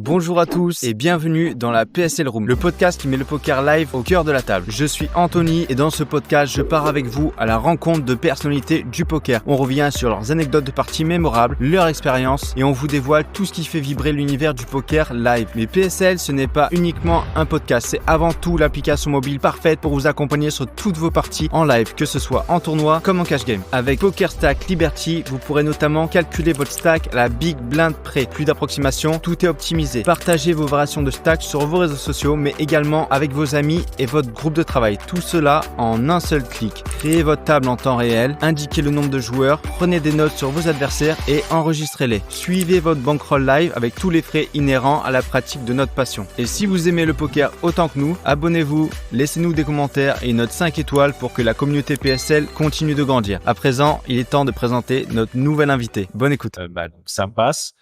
Bonjour à tous et bienvenue dans la PSL Room, le podcast qui met le poker live au cœur de la table. Je suis Anthony et dans ce podcast, je pars avec vous à la rencontre de personnalités du poker. On revient sur leurs anecdotes de parties mémorables, leur expérience et on vous dévoile tout ce qui fait vibrer l'univers du poker live. Mais PSL, ce n'est pas uniquement un podcast, c'est avant tout l'application mobile parfaite pour vous accompagner sur toutes vos parties en live, que ce soit en tournoi comme en cash game. Avec PokerStack Liberty, vous pourrez notamment calculer votre stack à la big blind près. Plus d'approximation, tout est optimisé. Partagez vos variations de stack sur vos réseaux sociaux, mais également avec vos amis et votre groupe de travail. Tout cela en un seul clic. Créez votre table en temps réel, indiquez le nombre de joueurs, prenez des notes sur vos adversaires et enregistrez-les. Suivez votre bankroll live avec tous les frais inhérents à la pratique de notre passion. Et si vous aimez le poker autant que nous, abonnez-vous, laissez-nous des commentaires et une note 5 étoiles pour que la communauté PSL continue de grandir. À présent, il est temps de présenter notre nouvel invité. Bonne écoute. Donc ça me passe.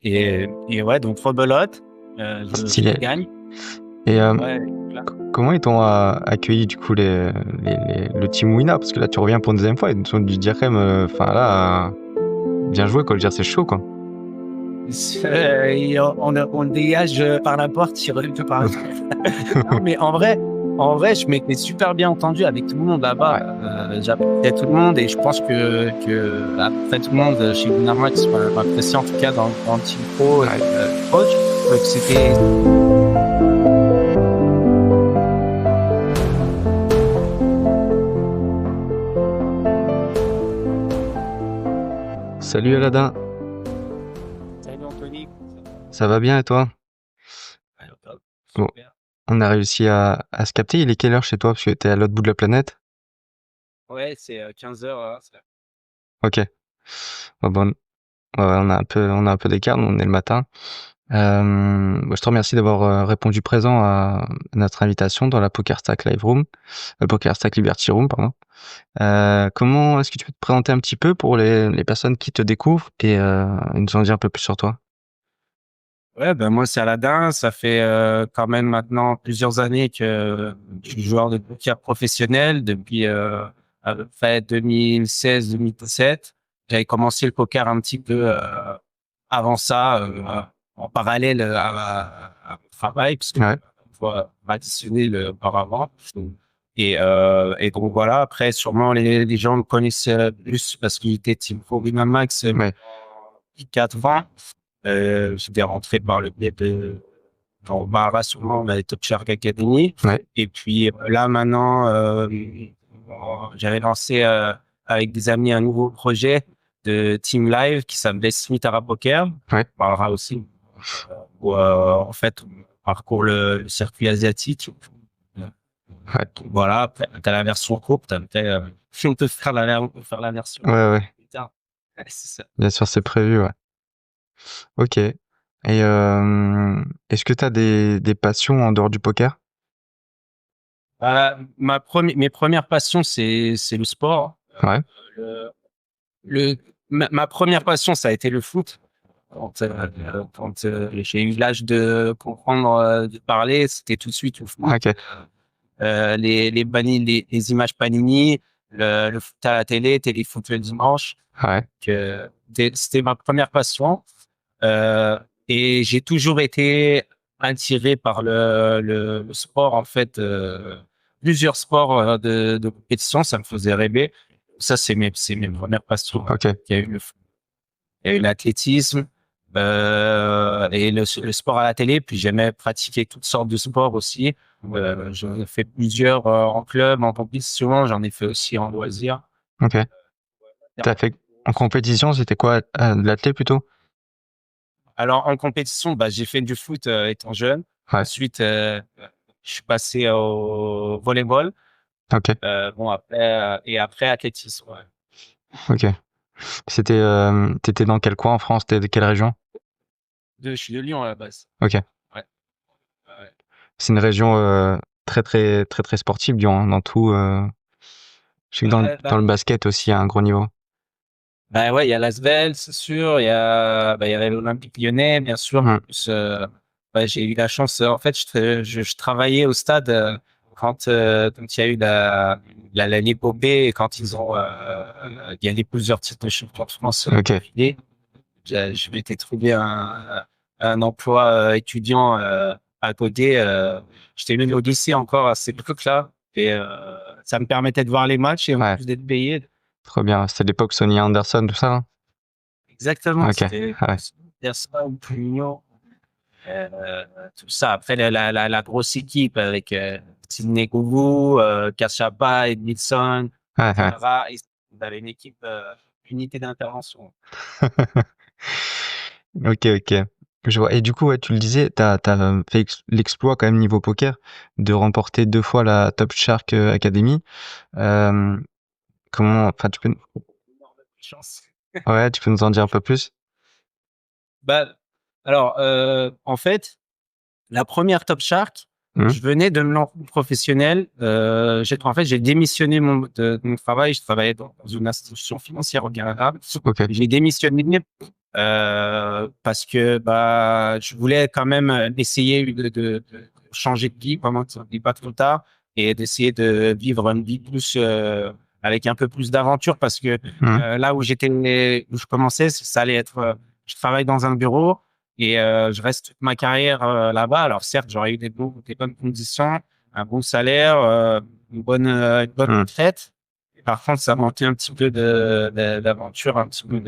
Et ouais, donc rebelote, je gagne. Et Ouais, comment ils t'ont accueilli du coup le team Wina? Parce que là tu reviens pour une deuxième fois, ils nous ont dû dire quand même, enfin là, bien joué quoi, je veux dire c'est chaud quoi. on dégage par la porte, il revient par la Non, mais en vrai, je m'étais super bien entendu avec tout le monde là-bas. J'appréciais tout le monde et je pense que après tout le monde chez Winamax m'a apprécié en tout cas dans le team pro et coach. Donc c'était. Salut Aladin, Salut Anthony. ça va bien et toi? Ouais, top. Bon. Super. On a réussi à se capter, il est quelle heure chez toi? Parce que t'es à l'autre bout de la planète. Ouais, c'est 15h. Ok. Bon, on a un peu d'écart, nous, on est le matin. Je te remercie d'avoir répondu présent à notre invitation dans la PokerStack Live Room, PokerStack Liberty Room, pardon. Comment est-ce que tu peux te présenter un petit peu pour les personnes qui te découvrent et nous en dire un peu plus sur toi? Ouais, ben moi c'est Aladin. Ça fait quand même maintenant plusieurs années que je suis joueur de poker professionnel depuis à peu près 2016-2017. J'avais commencé le poker un petit peu avant ça, en parallèle à mon travail, parce que Ouais. on va additionner auparavant. Et donc voilà. Après, sûrement les gens me connaissent plus parce qu'il était Team Pro Winamax Ouais. 4 ans. J'étais rentré par le biais dans Bahara, sûrement, on a les Top Shark Academy. Ouais. Et puis là, maintenant, j'avais lancé avec des amis un nouveau projet de Team Live qui s'appelait Smithara Poker. Ouais. Bahara aussi. Où, en fait, on parcourt le circuit asiatique. Ouais. Voilà, après, t'as la version courte, on peut faire on peut faire la version Ouais. plus tard. Ouais, c'est ça. Bien sûr, c'est prévu, ouais. Ok. Et est-ce que tu as des passions en dehors du poker? Mes premières passions, c'est le sport. Ouais. Ma première passion, ça a été le foot. Quand j'ai eu l'âge de comprendre, de parler, c'était tout de suite le foot. Ok. Les images Panini, le foot à la télé, téléfoot le dimanche. Ouais. C'était ma première passion. Et j'ai toujours été attiré par le sport, en fait, plusieurs sports de compétition, ça me faisait rêver. Ça, c'est mes premières passions. Ok. Il y a eu l'athlétisme et le sport à la télé. Puis j'aimais pratiquer toutes sortes de sports aussi. J'en ai fait plusieurs en club, en compétition. J'en ai fait aussi en loisir. Ok. T'as fait en compétition, c'était quoi? De l'athlé plutôt? Alors en compétition, j'ai fait du foot étant jeune. Ouais. Ensuite, je suis passé au volleyball. Ok. Après athlétisme. Ouais. Ok. T'étais dans quel coin en France? T'es de quelle région? Je suis de Lyon à la base. Ok. Ouais. Ouais. C'est une région très sportive, Lyon, hein, dans tout. Je sais que dans le basket aussi, il y a un gros niveau. Ouais, il y a l'Asvel, c'est sûr. Il y avait l'Olympique Lyonnais, bien sûr. Mm. En plus, j'ai eu la chance. En fait, je travaillais au stade quand il y a eu l'épopée et quand ils ont gagné plusieurs titres de champion de France. Ok. Je m'étais trouvé un emploi étudiant à côté. J'étais même au lycée encore à cette époque-là et ça me permettait de voir les matchs et en Ouais, plus d'être payé. trop bien. C'était l'époque Sonny Anderson, tout ça, hein? Exactement, Ok, c'était ouais. ça ou Pugno, tout ça. Après la grosse équipe avec Sidney Govou, Kachapa, Edmilson, Ouais, ouais. Diarra, et on avait une équipe unité d'intervention. Ok, ok. Je vois. Et du coup, ouais, tu le disais, t'as fait l'exploit quand même niveau poker de remporter 2 fois la Top Shark Academy. Euh, enfin, Énorme chance. ouais, tu peux nous en dire un peu plus? Bah, alors, en fait, la première Top Shark, Hmm. je venais de me lancer professionnel. En fait, j'ai démissionné de mon travail. Je travaillais dans une institution financière au Canada. Ok. J'ai démissionné parce que bah, je voulais quand même essayer de changer de vie, vraiment, ça ne dit pas trop tard, et d'essayer de vivre une vie plus avec un peu plus d'aventure parce que Hmm. là où où je commençais, ça allait être, je travaille dans un bureau et je reste toute ma carrière là-bas. Alors certes, j'aurais eu des bonnes conditions, un bon salaire, une bonne Hmm. retraite. Par contre, ça manquait un petit peu d'aventure, un petit peu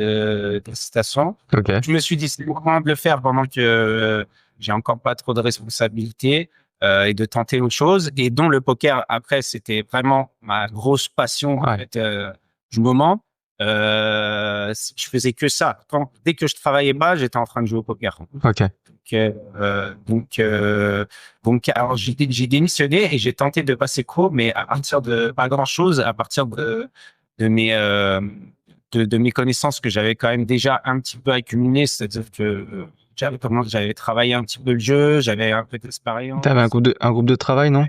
d'excitation. Ok. Je me suis dit, c'est le moment de le faire pendant que j'ai encore pas trop de responsabilités et de tenter autre chose. Et dont le poker, après, c'était vraiment ma grosse passion en Ouais. fait, du moment. Je faisais que ça. Dès que je travaillais pas, j'étais en train de jouer au poker. Ok. Alors j'ai démissionné et j'ai tenté de passer co, mais à partir de pas grand-chose, à partir de mes de mes connaissances que j'avais quand même déjà un petit peu accumulées, c'est-à-dire que j'avais travaillé un petit peu le jeu, j'avais un peu T'avais d'expérience. un groupe de travail, non?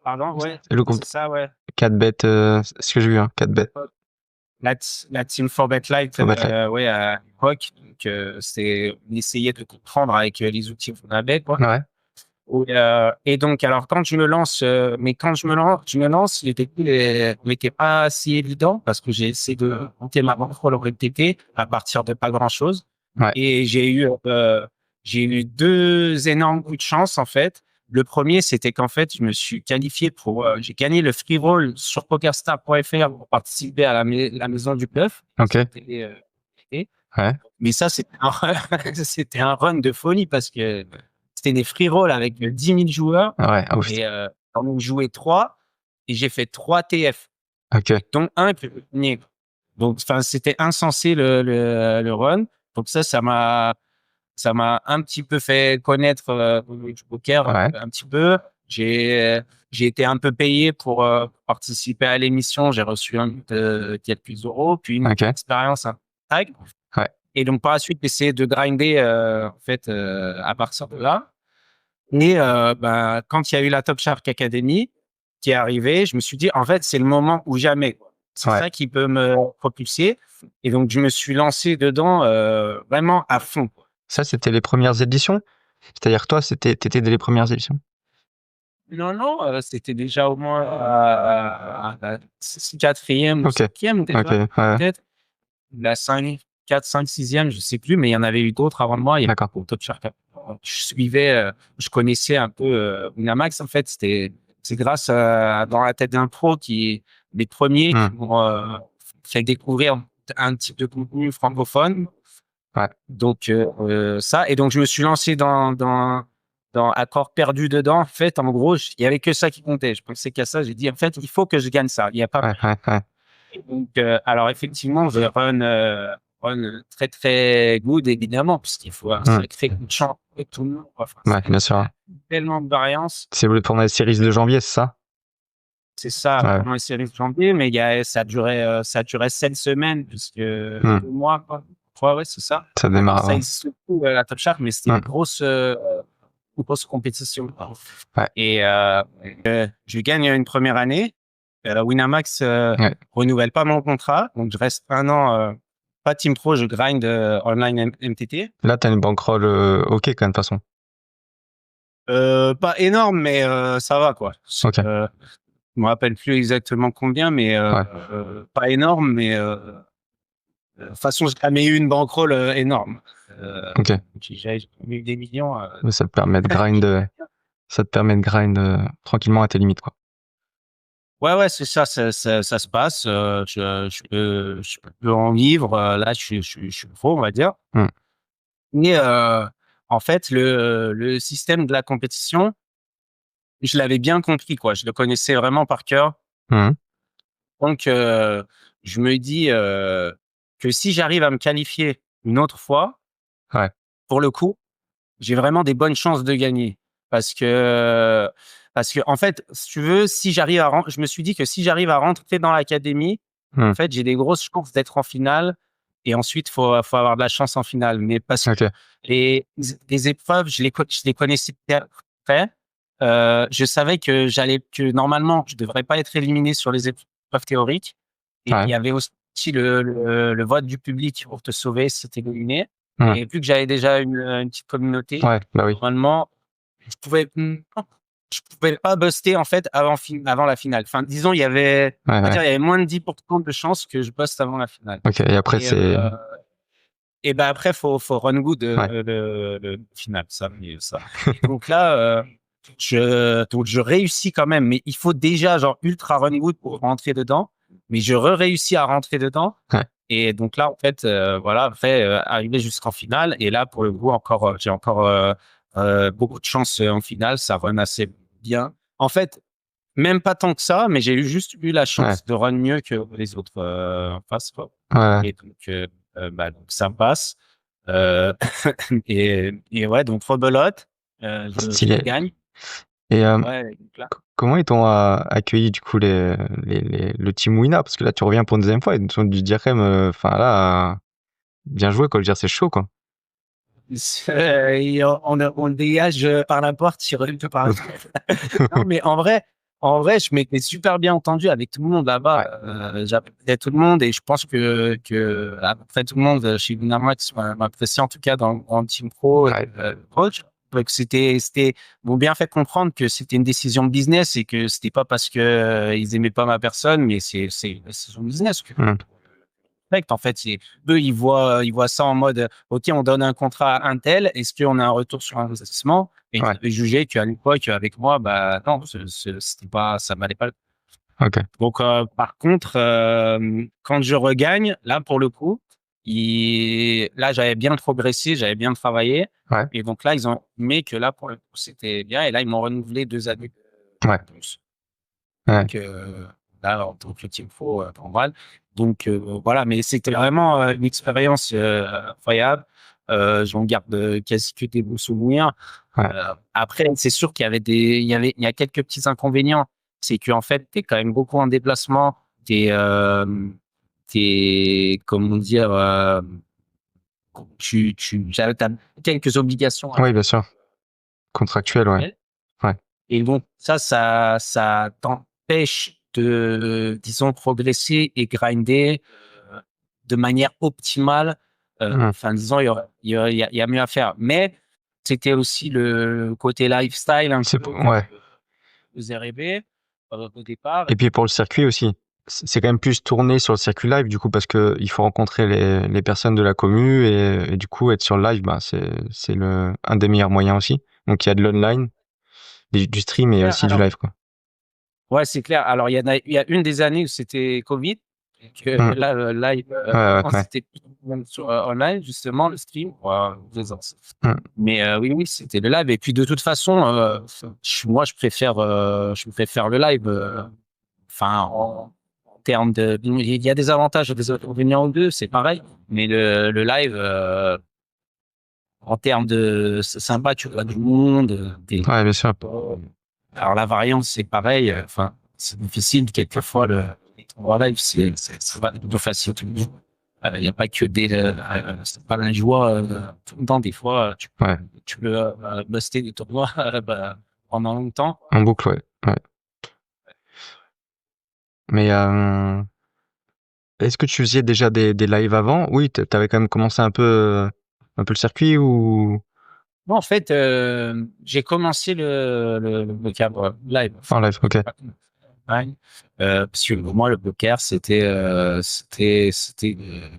Pardon, ouais, Le groupe c'est ça, ouais. 4 bêtes, c'est ce que j'ai vu, hein, 4 bêtes. La team Forbet Light, Faut mettre là. ouais, à l'époque, donc c'est on essayait de comprendre avec les outils qu'on avait, quoi. Ouais. Et donc, alors, quand je me lance, mais quand je me lance, les techniques n'étaient pas si évident parce que j'ai essayé de monter ma banque pour le RTT à partir de pas grand chose. Ouais. Et j'ai eu deux énormes coups de chance, en fait. Le premier, c'était qu'en fait, je me suis qualifié j'ai gagné le free roll sur pokerstar.fr pour participer à la maison du bluff. Ok. Et- Ouais. Mais ça, c'était un run de folie parce que c'était des free rolls avec 10 000 joueurs Ouais. Ah, ouf. et on en jouait 3 et j'ai fait 3 TF, Ok. dont un que j'ai gagné. Donc, enfin, c'était insensé le run. Donc ça m'a un petit peu fait connaître le poker Ouais. un petit peu. J'ai été un peu payé pour participer à l'émission. J'ai reçu quelques euros, puis une Ok. expérience un tag. Ouais. Et donc par la suite, essayer de grinder en fait à partir de là. Et ben, quand il y a eu la Top Shark Academy qui est arrivée, je me suis dit en fait c'est le moment ou jamais. C'est Ouais. ça qui peut me propulser. Et donc je me suis lancé dedans vraiment à fond. Ça, c'était les premières éditions? C'est-à-dire, toi, t'étais dès les premières éditions? Non, non, c'était déjà au moins à la quatrième ou Ok. cinquième Ok. déjà, Ouais. peut-être. La 5, 4, 5, 6e, je sais plus, mais il y en avait eu d'autres avant de moi. Il y a D'accord. au Top Shark. Je suivais, je connaissais un peu Winamax, en fait. C'est grâce à Dans la tête d'un pro les premiers qui Hmm. m'ont fait découvrir un type de contenu francophone. Ouais. Donc, ça. Et donc, je me suis lancé dans Accord perdu dedans. En fait, en gros, il y avait que ça qui comptait. Je pensais qu'à ça. J'ai dit, en fait, il faut que je gagne ça. Il n'y a pas. Ouais. Ouais. Ouais. Donc, alors, effectivement, je run très, très good, évidemment, puisqu'il faut un Hmm. sacré coup de chance avec tout le monde. Enfin, Ouais, bien sûr. tellement de variances. C'est pendant les séries de janvier, c'est ça? C'est ça, Ouais. pendant les séries de janvier, mais ça durait 7 semaines, puisque 2 mois, quoi. Ouais, c'est ça. Ça démarre Ça avant. existe beaucoup, la Top Shark, mais c'était une grosse compétition. Ouais. Et je gagne une première année. Winamax Ouais. renouvelle pas mon contrat, donc je reste un an pas team pro, je grind online MTT. Là, t'as une bankroll ok, quand même, de toute façon. Pas énorme, mais ça va quoi. Ok. Je me rappelle plus exactement combien, mais Ouais. pas énorme, mais de toute façon, j'ai jamais eu une bankroll énorme. Ok. J'ai eu des millions. Mais ça te permet de grind tranquillement à tes limites, quoi. Ouais, c'est ça, ça se passe. Je peux en vivre. Là, je suis pro, on va dire. Hmm. Mais en fait, le système de la compétition, je l'avais bien compris, quoi. Je le connaissais vraiment par cœur. Mhm. Donc, je me dis que si j'arrive à me qualifier une autre fois, Ouais. pour le coup, j'ai vraiment des bonnes chances de gagner. Parce que en fait, si tu veux, je me suis dit que si j'arrive à rentrer dans l'académie, Hmm. en fait, j'ai des grosses chances d'être en finale. Et ensuite, faut avoir de la chance en finale. Mais parce que Ok. les épreuves, je les connaissais très. Je savais que normalement, je devrais pas être éliminé sur les épreuves théoriques. Et il Ouais. y avait aussi le vote du public pour te sauver si t'es éliminé. Hmm. Et vu que j'avais déjà une petite communauté, Ouais, bah oui. normalement, je pouvais pas buster en fait avant la finale. Enfin, disons, Ouais, on va dire, ouais. il y avait moins de 10% de chances que je buste avant la finale. Ok. Et après, Et, et ben après, faut run good Ouais. le final, ça. Et donc là, donc je réussis quand même, mais il faut déjà genre ultra run good pour rentrer dedans. Mais je réussis à rentrer dedans. Ouais. Et donc là, en fait, voilà, après, arriver jusqu'en finale. Et là, pour le coup, j'ai encore beaucoup de chance en finale. Ça run assez bien. En fait, même pas tant que ça, mais j'ai juste eu la Ouais. chance de run mieux que les autres en face, quoi. Ouais. Et donc ça passe. Euh, et ouais, donc rebelote. Je Stylé. gagne. Et Ouais, donc là. comment ils t'ont accueilli du coup le team Wina? Parce que là, tu reviens pour une deuxième fois. Ils te ont dû dire quand même, enfin là, bien joué, quoi. Je veux dire, c'est chaud, quoi. Et on dégage par la porte, sur par. Non, mais en vrai, je m'étais super bien entendu avec tout le monde là-bas. J'appréciais tout le monde et je pense que après tout le monde chez Winamax m'apprécie en tout cas dans le team pro et Ouais. coach. Donc c'était m'ont bien fait comprendre que c'était une décision de business et que c'était pas parce que ils aimaient pas ma personne, mais c'est une décision de business. Hmm. En fait, eux, ils voient ça en mode, OK, on donne un contrat à un tel, est-ce qu'on a un retour sur investissement? Et ils Ouais. avaient jugé qu'à l'époque, avec moi, bah, non, c'était pas, ça m'allait pas. Ok. Donc, par contre, quand je regagne, là, pour le coup, là, j'avais bien progressé, j'avais bien travaillé. Ouais. Et donc là, ils ont aimé que là, pour le coup, c'était bien. Et là, ils m'ont renouvelé 2 années Ouais. de plus. Ouais. Donc, là, en tant que team pro, pour Val. Donc, voilà, mais c'était vraiment une expérience incroyable. J'en garde quasi que des bons souvenirs. Ouais. Après, c'est sûr qu'il y avait il y a quelques petits inconvénients. C'est qu'en fait, t'es quand même beaucoup en déplacement. Comment dire, t'as quelques obligations. Oui, bien sûr. Contractuel, ouais. Ouais. Et donc, ça t'empêche de, disons, progresser et grinder de manière optimale. Hmm. Enfin, disons, il y a mieux à faire. Mais c'était aussi le côté lifestyle un peu Ouais. que faisait rêver au départ. Et puis pour le circuit aussi, c'est quand même plus tourné sur le circuit live du coup parce que il faut rencontrer les personnes de la commu et du coup être sur le live, bah c'est un des meilleurs moyens aussi. Donc il y a de l'online, du stream et aussi du Alors, live, quoi. ouais, c'est clair. Alors, il y a une des années où c'était Covid. Que Hmm. là, le live, Ouais. c'était même sur online, justement, le stream. Ouais, Hmm. mais oui, c'était le live. Et puis, de toute façon, moi, je préfère le live. Enfin, en termes de. Il y a des avantages et des inconvénients aux deux, c'est pareil. Mais le live, en termes de. C'est sympa, tu vois du monde. Ouais, bien sûr. Alors, la variance, c'est pareil. Enfin, c'est difficile, quelquefois, en live, c'est pas toujours facile. Il n'y a pas que c'est pas la joie tout le temps. Des fois, Ouais. tu peux buster des tournois pendant longtemps. En boucle, ouais. Ouais. Mais est-ce que tu faisais déjà des lives avant? Oui, t'avais quand même commencé un peu le circuit ou Moi, en fait, j'ai commencé le cadre live. en live? Ok. Ouais. Parce que moi, le poker, c'était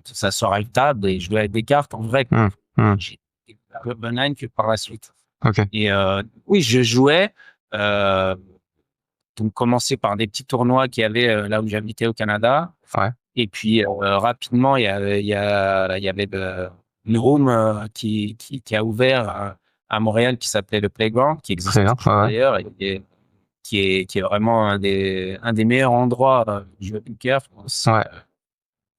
ça sort à une table et je jouais avec des cartes en vrai. Hmm. J'ai été club online que par la suite. Ok. Et oui, je jouais. Donc, commencer par des petits tournois qu'il y avait là où j'habitais au Canada. Ouais. Et puis, rapidement, il y avait une room qui a ouvert à Montréal qui s'appelait le Playground, qui existe Très bien. toujours Ouais. d'ailleurs, et qui est vraiment un des meilleurs endroits de jouer au poker, je pense. Ouais.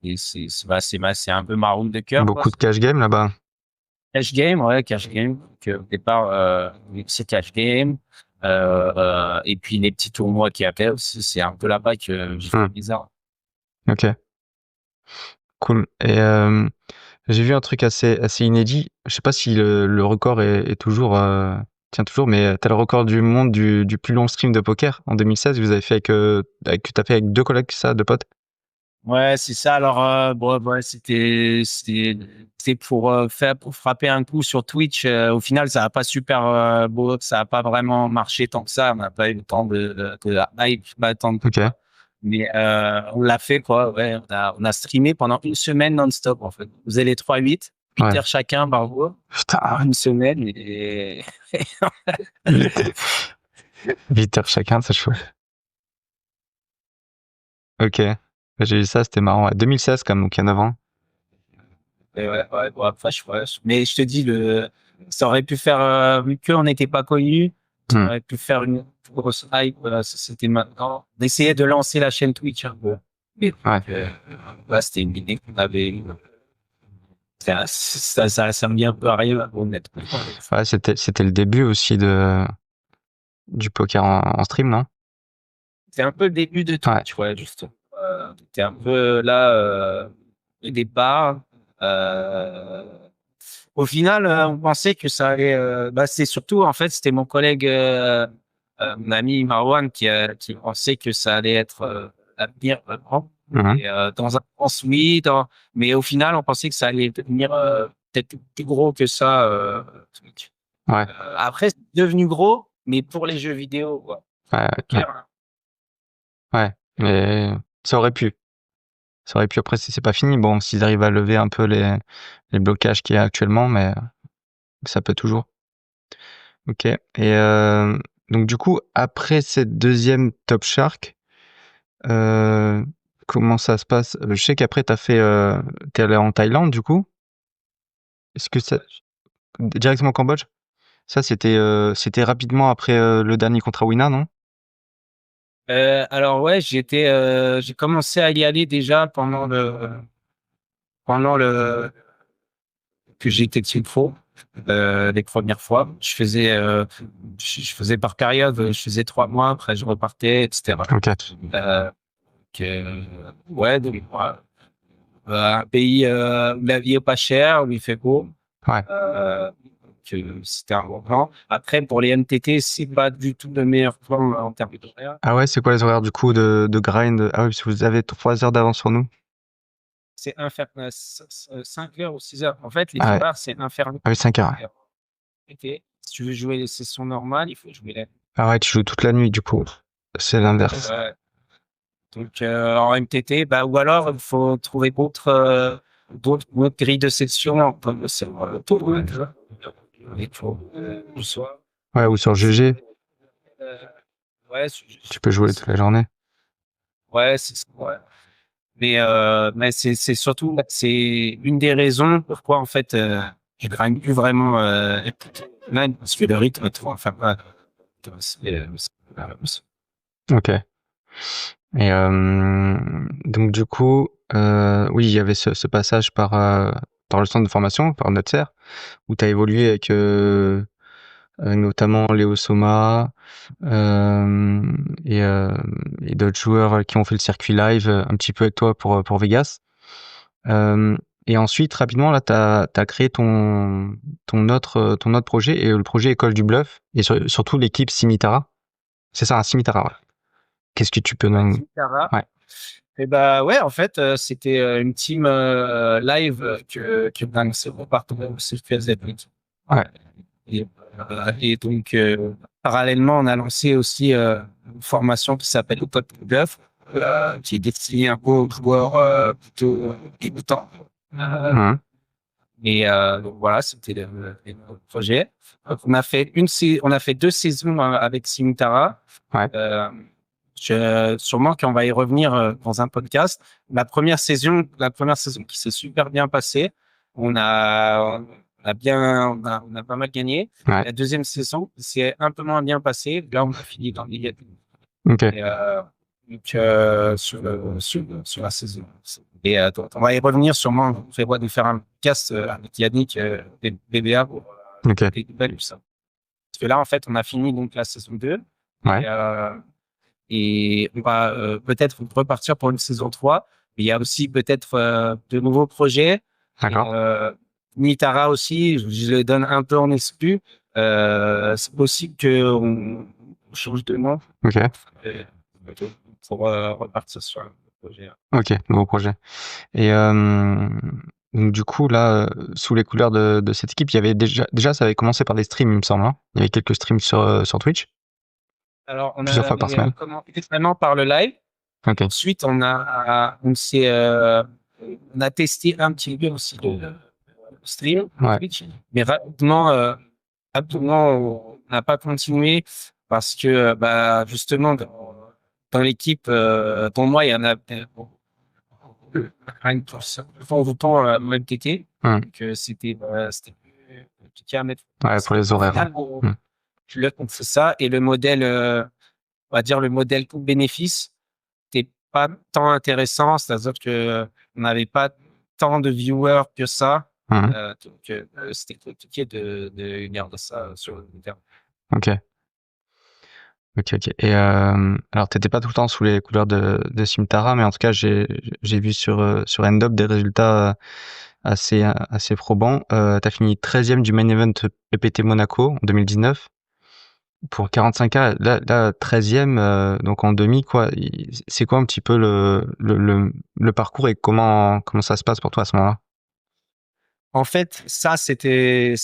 Et c'est un peu ma room de cœur, quoi. Beaucoup de cash game là-bas. Cash game, ouais, cash game. Au départ, c'est cash game. Et puis les petits tournois qu'il y avait aussi, c'est un peu là-bas que j'ai fait bizarre. Ok. Cool. Et j'ai vu un truc assez inédit. Je sais pas si le record est toujours tient toujours, mais t'as le record du monde du plus long stream de poker en 2016. Vous avez fait que t'as fait avec 2 collègues, ça, 2 potes. Ouais, c'est ça. Alors, bon, ouais, c'était pour frapper un coup sur Twitch. Au final, ça a pas super beau, ça a pas vraiment marché tant que ça. On n'a pas eu le temps de la hype, pas le temps de Ok. Mais on l'a fait, quoi. Ouais, on a streamé pendant une semaine non-stop, en fait. Vous avez les 3-8, 8 Ouais. heures chacun, bravo. Putain. Une semaine et 8 heures chacun, c'est chaud. Ok. J'ai vu ça, c'était marrant. Ouais. 2016 quand même, donc il y en a 20. ouais, bon, après, mais je te dis, ça aurait pu faire, vu qu'on n'était pas connus, ça aurait pu faire une grosse hype. C'était maintenant d'essayer de lancer la chaîne Twitch un peu. Ouais. C'était une idée qu'on avait eue. Ça me vient un peu à rien, honnêtement. Ouais, c'était le début aussi du poker en stream, non? C'est un peu le début de Twitch, ouais, juste. C'était un peu là, au départ. Au final, on pensait que ça allait. C'est surtout, en fait, c'était mon collègue, mon ami Marwan, qui pensait que ça allait être l'avenir vraiment. Et, dans un sens, oui, mais au final, on pensait que ça allait devenir peut-être plus gros que ça. Twitch. Ouais. Après, c'est devenu gros, mais pour les jeux vidéo, quoi. Ouais. Ouais, mais ça aurait pu. Ça aurait pu. Après, c'est pas fini. Bon, s'ils arrivent à lever un peu les blocages qu'il y a actuellement, mais ça peut toujours. Ok. Et donc du coup, après cette deuxième Top Shark, comment ça se passe? Je sais qu'après t'es allé en Thaïlande du coup. Est-ce que ça directement au Cambodge? Ça c'était rapidement après le dernier contre Wina, non? Alors ouais, j'ai commencé à y aller déjà pendant que j'étais Team Pro, les premières fois. Je faisais par période, je faisais 3 mois, après je repartais, etc. Ok. Ouais, donc, un pays où la vie est pas chère, où il fait beau. Ouais. Que c'était un bon plan. Après, pour les NTT, c'est pas du tout le meilleur plan en termes d'horaire. Ah ouais, c'est quoi les horaires du coup de grind? Ah oui, parce que vous avez 3 heures d'avance sur nous. C'est 5 heures ou 6 heures. En fait, les Ah ouais. horaires, c'est infernal. Ah oui, 5 heures. Ouais. Ok. Si tu veux jouer les sessions normales, il faut jouer la nuit. Ah ouais, tu joues toute la nuit du coup. C'est l'inverse. Donc, en MTT, ou alors, il faut trouver d'autres grilles de session. C'est le tour, hein, tu vois. Il faut, soit, Ouais, ou sur GG, ouais, tu peux jouer toute la journée. ouais, ouais. Mais c'est surtout, c'est une des raisons pourquoi, en fait, je grind plus vraiment, même parce que le rythme, tu vois, enfin, Ok. Et donc du coup, oui, il y avait ce passage par le centre de formation, par Notser, où tu as évolué avec notamment Léo Soma et d'autres joueurs qui ont fait le circuit live un petit peu avec toi pour Vegas. Et ensuite, rapidement, là, tu as créé ton autre projet, et le projet École du Bluff, et surtout l'équipe Simitara. C'est ça, un Simitara, ouais. Qu'est-ce que tu peux nous... Ouais. Et ouais, en fait, c'était une team live que c'est mon partenaire aussi faisait. Ouais. Et donc, parallèlement, on a lancé aussi une formation qui s'appelle École du Bluff, qui est destinée un peu aux joueurs plutôt débutants. Et donc voilà, c'était le projet. Donc, on a fait 2 saisons avec Simutara. Ouais. Sûrement qu'on va y revenir dans un podcast. La première saison qui s'est super bien passée. On a pas mal gagné. Ouais. La deuxième saison, c'est un peu moins bien passé. Là, on a fini dans les Ok. et, donc, sur la saison. Et donc, on va y revenir sûrement. On prévoit de faire un podcast avec Yannick des BBA pour Ok. des nouvelles, ça. Parce que là, en fait, on a fini donc la saison 2. Ouais. Et on va peut-être repartir pour une saison 3. Mais il y a aussi peut-être de nouveaux projets. D'accord. Nitara aussi, je le donne un peu en exclu. C'est possible qu'on change de nom. Ok. Euh, pour repartir sur un projet. Ok. Nouveau projet. Et donc du coup là, sous les couleurs de cette équipe, il y avait déjà ça avait commencé par des streams, il me semble. Hein, il y avait quelques streams sur Twitch. Alors, on Plusieurs a fois par semaine. commencé vraiment par le live. Ok. Ensuite, on a testé un petit peu aussi le stream Ouais. Twitch, mais rapidement, on n'a pas continué parce que, justement, dans l'équipe, pour moi, il y en a rien de temps en temps MTT. Donc, c'était compliqué à mettre. Ouais, pour les horaires. Là, on fait ça et le modèle, on va dire le modèle coût-bénéfice, n'était pas tant intéressant, c'est-à-dire que on n'avait pas tant de viewers que ça. Donc, c'était compliqué de garder ça sur le terme. Ok. Et alors, t'étais pas tout le temps sous les couleurs de Simtara, mais en tout cas, j'ai vu sur Endop des résultats assez probants. T'as fini 13e du main event PPT Monaco en 2019 pour 45K. Là 13e, donc en demi, quoi. C'est quoi un petit peu le parcours et comment ça se passe pour toi à ce moment-là? En fait, ça, c'était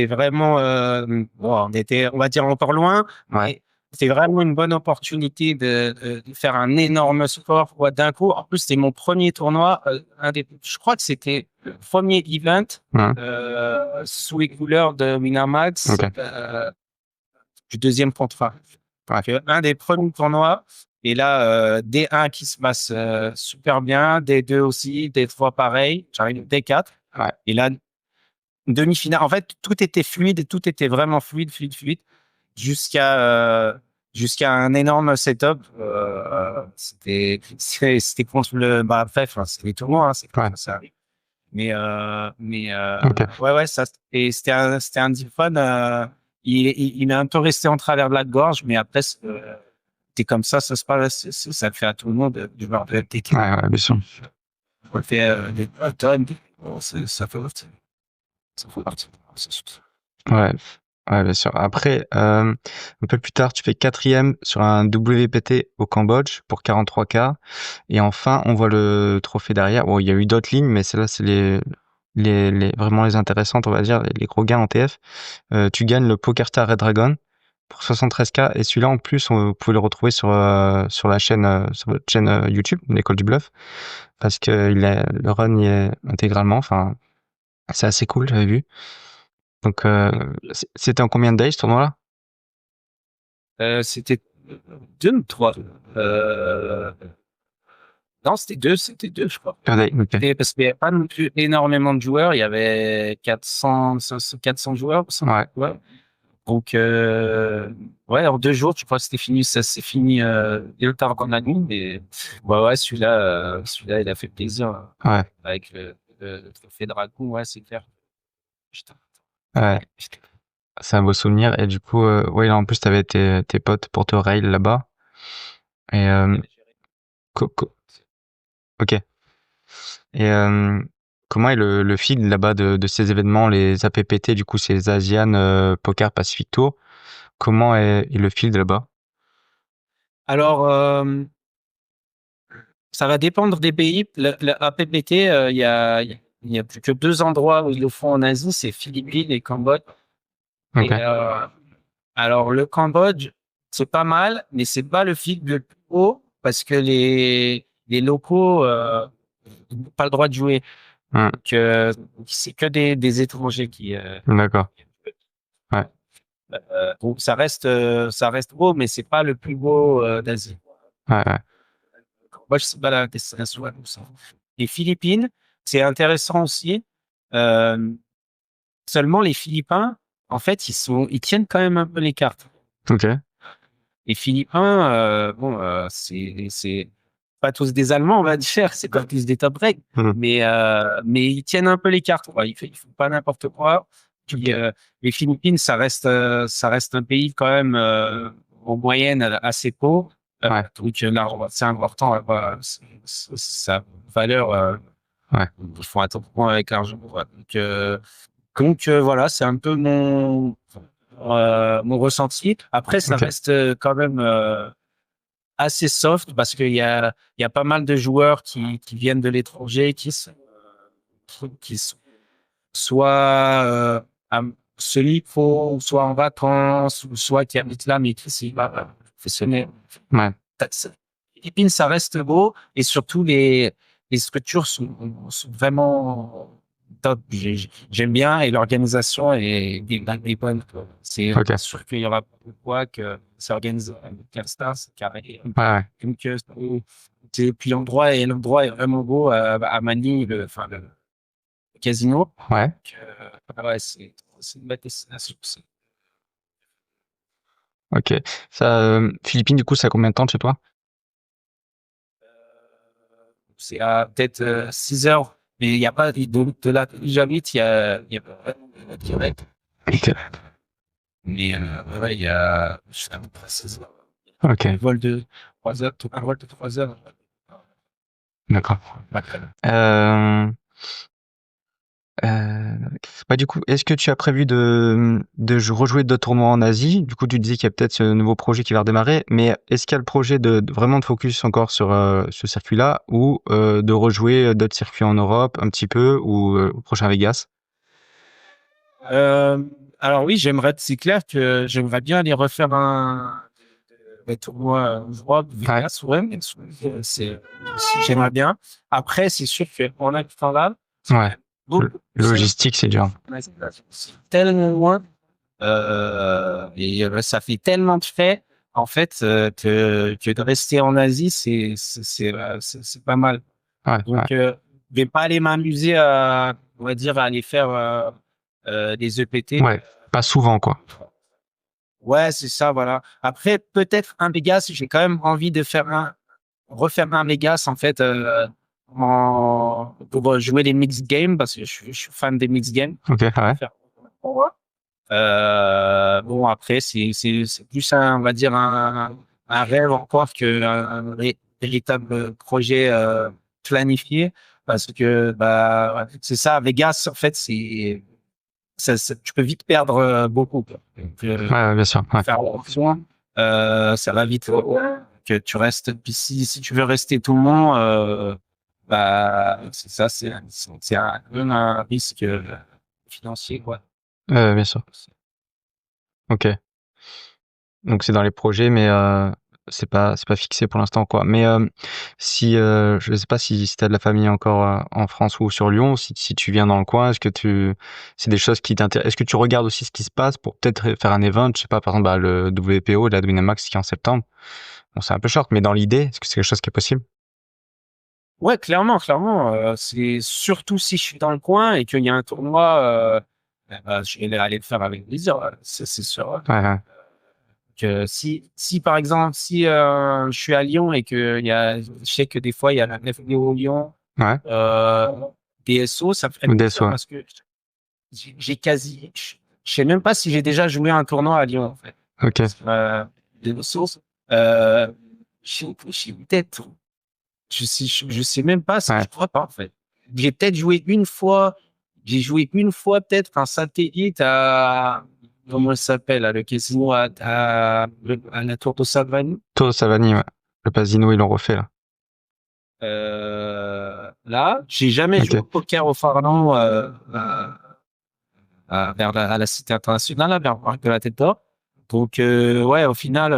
vraiment, on va dire encore loin, mais c'était vraiment une bonne opportunité de faire un énorme sport, d'un coup. En plus, c'était mon premier tournoi, je crois que c'était le premier event, sous les couleurs de Winamax, du deuxième contrat. Donc, un des premiers tournois. Et là, D1 qui se passe super bien, D2 aussi, D3 pareil, j'arrive D4. Et là, demi-finale. En fait, tout était fluide, tout était vraiment fluide, jusqu'à un énorme setup. C'était contre le c'est les tournois, c'est comme ça arrive. Mais ouais, ça, et c'était un deal fun. Il est un peu resté en travers de la gorge, mais après, c'est comme ça se passe, ça le fait à tout le monde du joueur de LTT. Ouais, bien sûr. On le fait des tonnes, ça fait partie. Ouais, bien sûr. Après, un peu plus tard, tu fais 4e sur un WPT au Cambodge pour 43K. Et enfin, on voit le trophée derrière. Bon, il y a eu d'autres lignes, mais celle-là, c'est vraiment les intéressantes, on va dire, les gros gains en TF. Tu gagnes le PokerStar Red Dragon pour 73K. Et celui-là, en plus, vous pouvez le retrouver sur la chaîne, sur votre chaîne YouTube, l'École du Bluff, parce que le run y est intégralement. Enfin, c'est assez cool, j'avais vu. Donc, c'était en combien de days ce tournoi-là? C'était 2 ou 3. Non, c'était deux, je crois. Okay. Parce qu'il n'y avait pas non plus énormément de joueurs. Il y avait 400 joueurs. Ouais. Donc, en 2 jours, je crois que c'était fini. Ça s'est fini le tard dans la nuit. Mais celui-là, il a fait plaisir. Avec le trophée Dragon, c'est clair. Putain. Ouais. C'est un beau souvenir. Et du coup, là, en plus, t'avais tes potes pour te rail là-bas. Et ok. Et comment est le feed là-bas de ces événements, les APPT, du coup, c'est les Asian Poker Pacific Tour. Comment est le feed là-bas? Alors, ça va dépendre des pays. Le APPT, il y a plus que 2 endroits où ils le font en Asie, c'est Philippines et Cambodge. Okay. Et, alors, le Cambodge, c'est pas mal, mais c'est pas le feed le plus haut parce que les locaux n'ont pas le droit de jouer. Donc, c'est que des étrangers qui. D'accord. Ouais. Donc ça reste beau, mais c'est pas le plus beau d'Asie. Ouais, ouais. Moi, je sais pas la destination comme ça. Les Philippines, c'est intéressant aussi. Euh, Seulement les Philippins, en fait, ils tiennent quand même un peu les cartes. Ok. Les Philippins, c'est pas tous des Allemands, on va dire, c'est pas tous des top break, Mhm. mais ils tiennent un peu les cartes, quoi. Ils font pas n'importe quoi. Puis, les Philippines, ça reste un pays quand même en moyenne assez pauvre. Ouais. Donc là, c'est important, sa valeur. Ouais. Ils font attention avec l'argent. Voilà. Donc voilà, c'est un peu mon ressenti. Après, ça Ok. reste quand même assez soft parce il y a pas mal de joueurs qui viennent de l'étranger, qui sont soit à se libre, soit en vacances, ou soit qui habitent là, mais qui sont pas professionnels. Ouais. Philippines, ça reste beau et surtout les structures sont vraiment top. J'aime bien et l'organisation est bonne. C'est Ok. sûr qu'il y aura beaucoup de fois que c'est organisé avec Calstar, c'est carré. Ouais, ouais. Donc, puis l'endroit est vraiment beau à Manille, enfin, le casino. Ouais. Donc, ouais, c'est une belle destination. Ok. Ça, Philippines, du coup, ça a combien de temps de chez toi? C'est à peut-être 6 heures, mais il n'y a pas de là où j'habite, il y a pas de direct. Ok. Mais ouais, il y a je sais à peu près 6 heures. Ok. Un vol de 3 heures, un vol de 3 heures. D'accord. Pas très long. Euh, euh, Bah, du coup, est-ce que tu as prévu de rejouer d'autres tournois en Asie? Du coup, tu disais qu'il y a peut-être ce nouveau projet qui va redémarrer, mais est-ce qu'il y a le projet de vraiment de focus encore sur ce circuit-là ou de rejouer d'autres circuits en Europe un petit peu ou au prochain Vegas? Euh, alors oui, c'est clair que j'aimerais bien aller refaire un tournoi Europe, Ouais. Vegas, ouais, mais j'aimerais bien. Après, c'est sûr qu'on a du temps là. Ouais. Beaucoup, Logistique, c'est dur. c'est tellement loin. Et ça fait tellement de faits, en fait, que de rester en Asie, c'est pas mal. Ouais, ouais. Donc, je vais pas aller m'amuser à, on va dire, à aller faire des EPT. Ouais. Pas souvent, quoi. Ouais, c'est ça, voilà. Après, peut-être un Vegas, j'ai quand même envie de refaire un Vegas, en fait, pour jouer les mixed games, parce que je suis fan des mixed games. Ok, ouais. Bon, après, c'est plus on va dire, un rêve encore qu'un véritable projet planifié. Parce que, bah, c'est ça, Vegas, en fait, tu peux vite perdre beaucoup, quoi. Donc, Ouais, ouais, bien sûr. Ouais. faire attention, ça va vite que tu restes. Puis si tu veux rester tout le monde, bah, c'est ça, c'est un risque financier, quoi. Bien sûr. Ok. Donc c'est dans les projets, mais c'est pas fixé pour l'instant, quoi. Mais si je sais pas si tu as de la famille encore en France ou sur Lyon, si tu viens dans le coin, c'est des choses qui t'intéressent. Est-ce que tu regardes aussi ce qui se passe pour peut-être faire un event, je sais pas, par exemple, bah, le WPO, la Winamax qui est en septembre. Bon, c'est un peu short, mais dans l'idée, est-ce que c'est quelque chose qui est possible? Ouais, clairement, clairement. C'est surtout si je suis dans le coin et qu'il y a un tournoi, je vais aller le faire avec plaisir. C'est sûr. Ouais, ouais. Que si par exemple, si je suis à Lyon et que je sais que des fois il y a la FBO Lyon, Ouais. euh, DSO, ça me ferait Ou des plaisir ouais. parce que je sais même pas si j'ai déjà joué un tournoi à Lyon en fait. Ok. DSO, euh, j'ai peut-être. Je sais même pas si Ouais. je crois pas, en fait. J'ai peut-être joué une fois, j'ai joué une fois peut-être un satellite comment ça s'appelle, le casino à la Tour de Savane. Toi, Savani, ouais. Le Pasino, ils l'ont refait, là. Là, j'ai jamais joué Ok. au poker au Farallon, à la Cité internationale, là, vers le parc de la Tête d'Or. Donc, ouais, au final,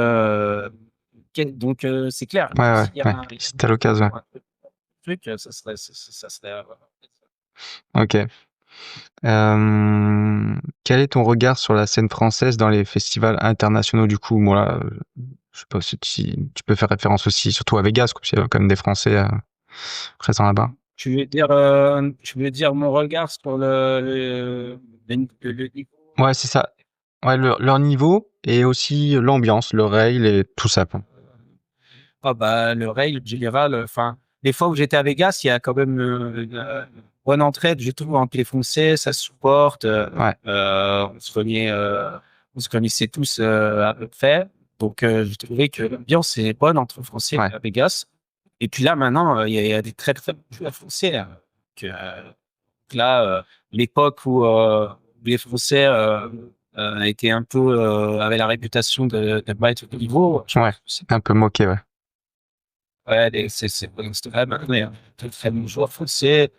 donc, c'est clair. Ouais, ouais, S'il y a ouais. Si t'as l'occasion, ouais. un truc, ça serait, Ok. Quel est ton regard sur la scène française dans les festivals internationaux du coup? Moi, je sais pas si tu peux faire référence aussi, surtout à Vegas, parce qu'il y a quand même des Français présents là-bas. Tu veux dire mon regard sur le niveau? Ouais, c'est ça. Ouais, leur niveau et aussi l'ambiance, le rail et tout ça. Ah bah, le rail général, enfin, les fois où j'étais à Vegas, il y a quand même bonne entraide, je trouve, entre les Français, ça se supporte. Ouais. On se connaissait tous à peu près. Donc, je trouvais que l'ambiance est bonne entre Français Ouais. à Vegas. Et puis là, maintenant, il y a des très, très bons joueurs français. Là, l'époque où les Français étaient un peu, avaient la réputation de pas être au niveau. Ouais. Un peu moqué, ouais. Ouais, c'est vrai, maintenant, il y a de très bons joueurs français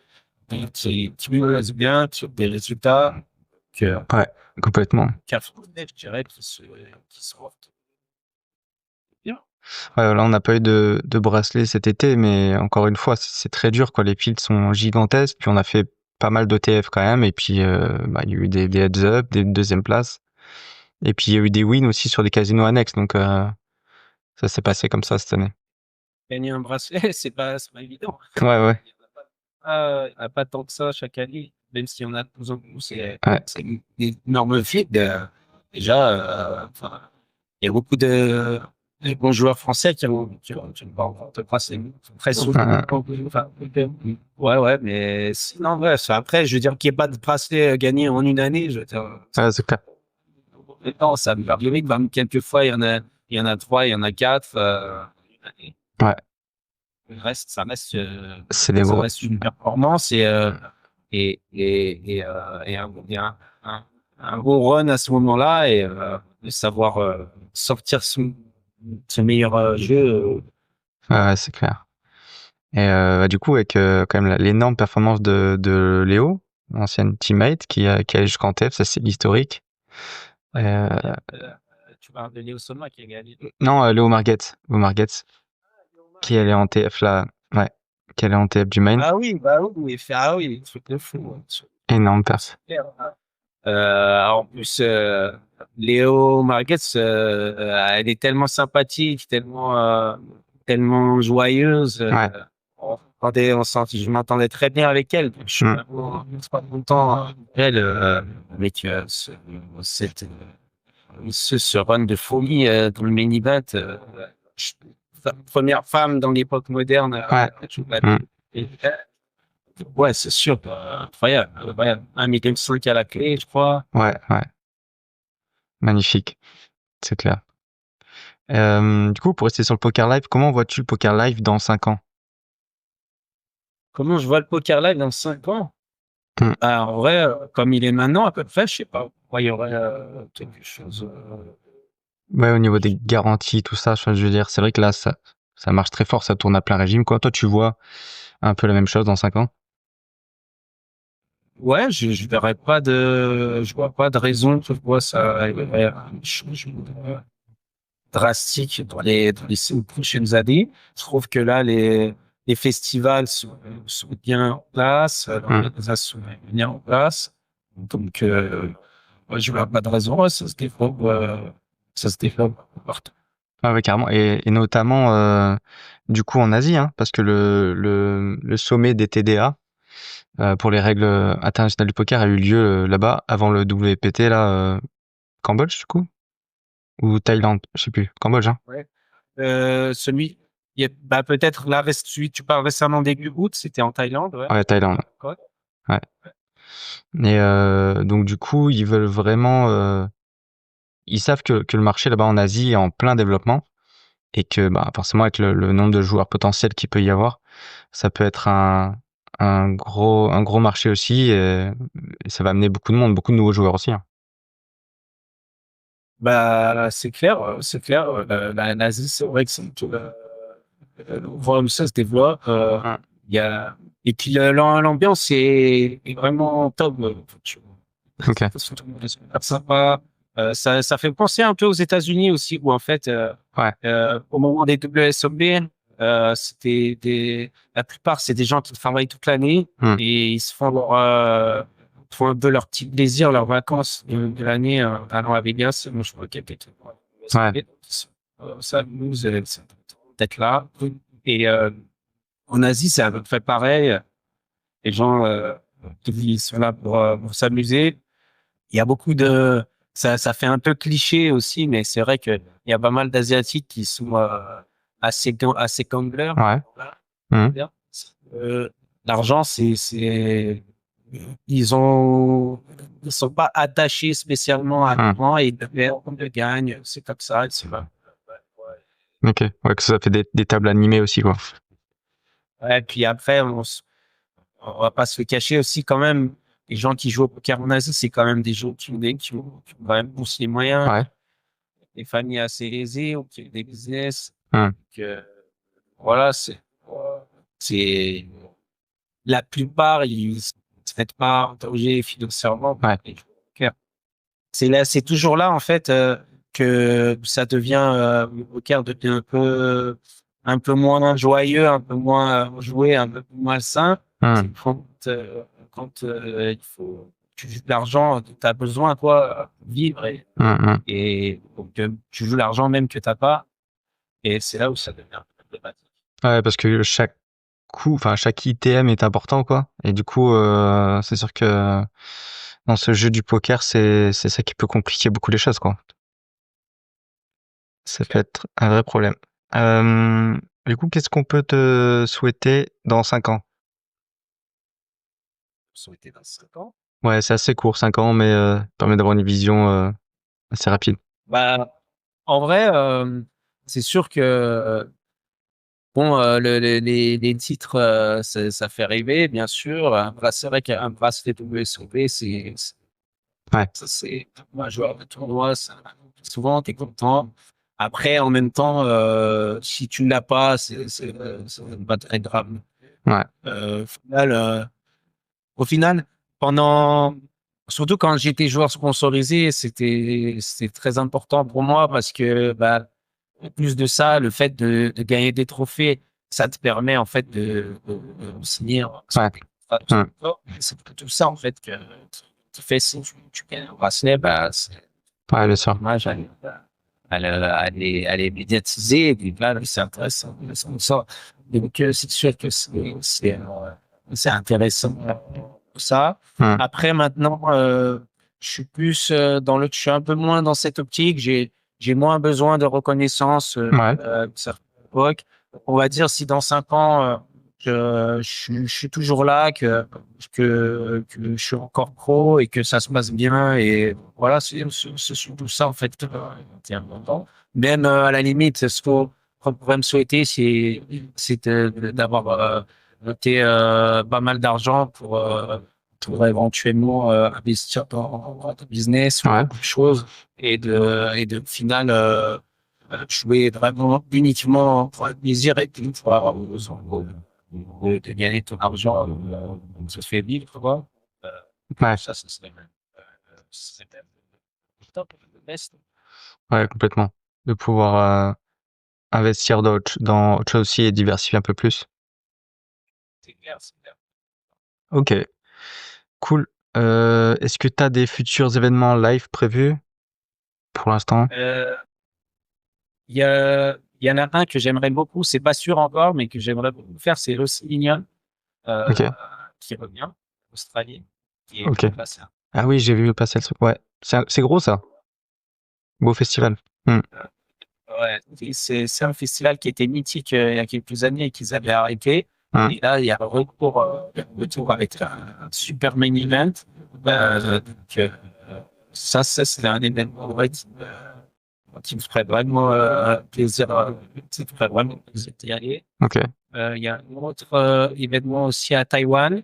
qui jouent bien, qui ont des résultats, Ouais, complètement. qu'Afrique, je dirais, qui sortent bien. Ouais, là, on n'a pas eu de bracelet cet été, mais encore une fois, c'est très dur, quoi. Les fields sont gigantesques, puis on a fait pas mal d'OTF quand même, et puis il y a eu des heads up, des deuxièmes places, et puis il y a eu des wins aussi sur des casinos annexes, donc ça s'est passé comme ça cette année. Gagner un bracelet, c'est pas évident. Ouais, ouais. Il n'y en a pas tant que ça chaque année, même s'il y en a de plus en plus. Ouais. C'est une énorme field. Déjà, enfin, il y a beaucoup de bons joueurs français qui ont pas encore de bracelet. Très souvent. Enfin, ouais, mais sinon, ouais, après, je veux dire qu'il n'y ait pas de bracelet gagné en une année, je veux dire, Ouais, c'est clair. non, ça me paraît logique. Quelquefois, il y en a trois, il y en a quatre. Une année. Ouais. Ça reste, C'est des ça gros. reste une performance et un beau run à ce moment-là et de savoir sortir son meilleur jeu. Ouais, c'est clair. Et du coup, avec quand même l'énorme performance de Léo, ancienne teammate, qui allait jusqu'en TF, ça c'est historique. Tu parles de Léo Soma qui a gagné. Non, Léo Marguette. Qui allait en TF là. Ouais. Qui allait en TF du main. Ah oui, truc de fou. Énorme perf. En plus, Léo Marguerite, elle est tellement sympathique, tellement joyeuse. Ouais. Je m'entendais très bien avec elle. Je suis vraiment pas content elle avec ce run de folie dans le main event. Première femme dans l'époque moderne. Ouais, c'est sûr. Incroyable. 1,5 million à la clé, je crois. Ouais. Magnifique. C'est clair. Du coup, pour rester sur le poker live, comment vois-tu le poker live dans 5 ans? Comment je vois le poker live dans 5 ans? En vrai, comme il est maintenant, à peu près, je sais pas. Il y aurait quelque chose. Ouais, au niveau des garanties, tout ça, je veux dire, c'est vrai que là, ça marche très fort, ça tourne à plein régime, quoi. Toi, tu vois un peu la même chose dans 5 ans? Ouais, je vois pas de raison que je vois ça un changement drastique dans les 5 prochaines années. Je trouve que là, les festivals sont bien en place, l'organisation est bien en place. Donc, moi, je vois pas de raison, ouais, ça se développe partout. Ah ouais, carrément. Et notamment, du coup, en Asie, hein, parce que le sommet des TDA, pour les règles internationales du poker a eu lieu là-bas avant le WPT, là, Cambodge, du coup? Ou Thaïlande, je sais plus. Cambodge, hein? Ouais. Peut-être là, celui que tu parles récemment début août, c'était en Thaïlande, ouais. Ouais, Thaïlande. Ouais. Et donc, du coup, ils veulent vraiment, ils savent que le marché là-bas en Asie est en plein développement et que, bah, forcément, avec le nombre de joueurs potentiels qu'il peut y avoir, ça peut être un gros marché aussi et ça va amener beaucoup de monde, beaucoup de nouveaux joueurs aussi, hein. Bah, c'est clair, l'Asie, c'est vrai que c'est vraiment ça se développe. Il y a, et puis l'ambiance est vraiment top. Ok. C'est super sympa. Ça fait penser un peu aux États-Unis aussi, où en fait, Ouais. au moment des WSOP, La plupart, c'est des gens qui travaillent toute l'année et ils se font un peu leur petit plaisir, leurs vacances de l'année allant à Vegas. Moi, je crois qu'il y a quelqu'un Ouais. ça nous d'être là. Et en Asie, c'est à peu près pareil. Les gens ils sont là pour s'amuser. Il y a beaucoup de ça fait un peu cliché aussi, mais c'est vrai que il y a pas mal d'Asiatiques qui sont assez gamblers. Ouais. Voilà. Euh, L'argent, ils sont pas attachés spécialement à l'argent et ils le perdent, ils le gagnent. C'est comme ça. Ok. Ouais, que ça fait des tables animées aussi, quoi. Ouais, puis après, on va pas se le cacher aussi quand même. Les gens qui jouent au poker en Asie, c'est quand même des gens qui ont quand même aussi les moyens, Ouais. des familles assez aisées, ou qui ont des business. Hum. Que, voilà, c'est la plupart, ils se mettent pas interrogés financièrement. Ouais. C'est là, c'est toujours là en fait que ça devient le poker devient un peu moins joyeux, un peu moins joué, un peu plus malsain. C'est quand il faut tu joues de l'argent, tu as besoin toi vivre et donc tu joues l'argent même que t'as pas et c'est là où ça devient un peu problématique. Ouais, parce que chaque coup, enfin chaque ITM est important, quoi. Et du coup, c'est sûr que dans ce jeu du poker, c'est ça qui peut compliquer beaucoup les choses, quoi. Ça peut être un vrai problème. Du coup, qu'est-ce qu'on peut te souhaiter dans 5 ans? Souhaiter dans 5 ans. Ouais, c'est assez court, 5 ans, mais permet d'avoir une vision assez rapide. Bah, en vrai, c'est sûr que bon, les titres, ça fait rêver, bien sûr. C'est vrai qu'un bracelet WSOP, Ouais. ça, c'est un joueur de tournoi, souvent, t'es content. Après, en même temps, si tu ne l'as pas, c'est pas très grave. Ouais. Au final, surtout quand j'étais joueur sponsorisé, c'était très important pour moi parce que, bah, en plus de ça, le fait de gagner des trophées, ça te permet en fait de signer. Ouais. C'est tout ça en fait qui fait si tu gagnes un bracelet, bah, Ouais, bien sûr. dommage à les médiatiser et puis là, c'est intéressant. Donc, c'est sûr que c'est intéressant ça. Après, maintenant, je suis plus je suis un peu moins dans cette optique. J'ai moins besoin de reconnaissance certaines époques. On va dire si dans 5 ans, je suis toujours là, que je suis encore pro et que ça se passe bien. Et voilà, c'est surtout ça, en fait, qui est important. Même à la limite, ce qu'on pourrait me souhaiter, c'est d'avoir noté pas mal d'argent pour éventuellement investir dans le business ou quelque chose et de au final jouer vraiment uniquement pour le plaisir et puis pour avoir besoin de gagner ton argent ça te fait vivre quoi. Ouais. Ça serait top, le best. Ouais, complètement. De pouvoir investir dans autre chose aussi et diversifier un peu plus. C'est clair, c'est clair. Ok, cool. Est-ce que tu as des futurs événements live prévus pour l'instant? Il y en a un que j'aimerais beaucoup, c'est pas sûr encore, mais que j'aimerais beaucoup faire, c'est Rossinian, Ok. qui revient, Australie, qui est Ok. passé. Ah oui, j'ai vu passer le truc. Ouais, c'est gros ça. Beau festival. Ouais, c'est un festival qui était mythique il y a quelques années et qu'ils avaient arrêté. Et là, il y a un retour avec un super main event. Donc, ça, c'est un événement ouais, qui me ferait vraiment plaisir. Qui me ferait vraiment plaisir d'y aller. Ok. Il y a un autre événement aussi à Taïwan.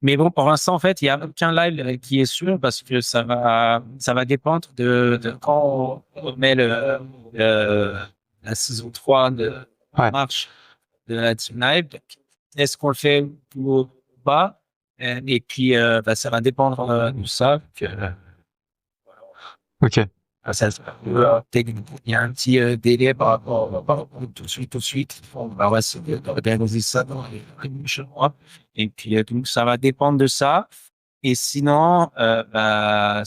Mais bon, pour l'instant, en fait, il n'y a aucun live qui est sûr parce que ça va dépendre de quand on met la saison 3 de marche de la Team Live. Est-ce qu'on le fait ou pas? Et puis, ça va dépendre de ça. Ok. Il y a un petit délai par rapport tout de suite. On va essayer d'organiser ça dans les prochains mois. Et puis, donc, ça va dépendre de ça. Et sinon, ça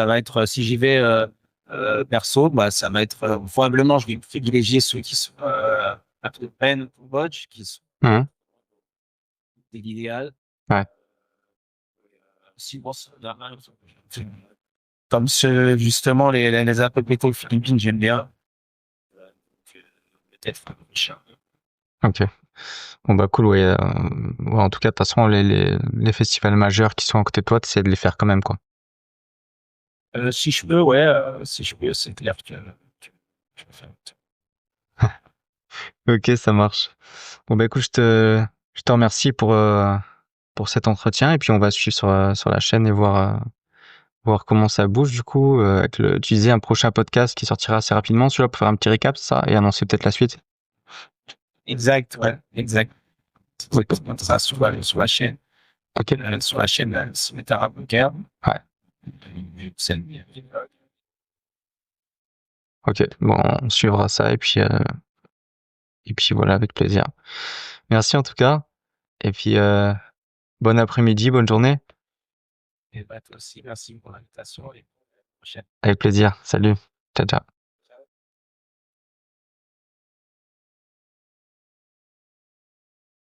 va être, si j'y vais perso, ça va être probablement, je vais privilégier ceux qui sont à peu près au Cambodge, qui sont Mhm. l'idéal. Ouais. Si bon, comme justement les Apple aux Philippines, j'aime bien. Peut-être. Ok. Bon bah cool, ouais. Ouais, en tout cas, de toute façon, les festivals majeurs qui sont à côté de toi, t'essaies de les faire quand même, quoi. Si je peux, ouais, si je peux, c'est clair que je peux faire. Ok, ça marche. Bon bah écoute, je te remercie pour cet entretien et puis on va suivre sur la chaîne et voir comment ça bouge du coup. Avec tu disais un prochain podcast qui sortira assez rapidement, celui-là pour faire un petit récap, c'est ça, et annoncer peut-être la suite. Exact, ouais, exact. Oui. Ça sur la chaîne. Ok. Sur la chaîne Smetara Poker. Ouais. Ok. Bon, on suivra ça et puis voilà, avec plaisir. Merci en tout cas. Et puis bon après-midi, bonne journée. Et toi aussi, merci pour l'invitation et à la prochaine. Avec plaisir. Salut. Ciao, ciao.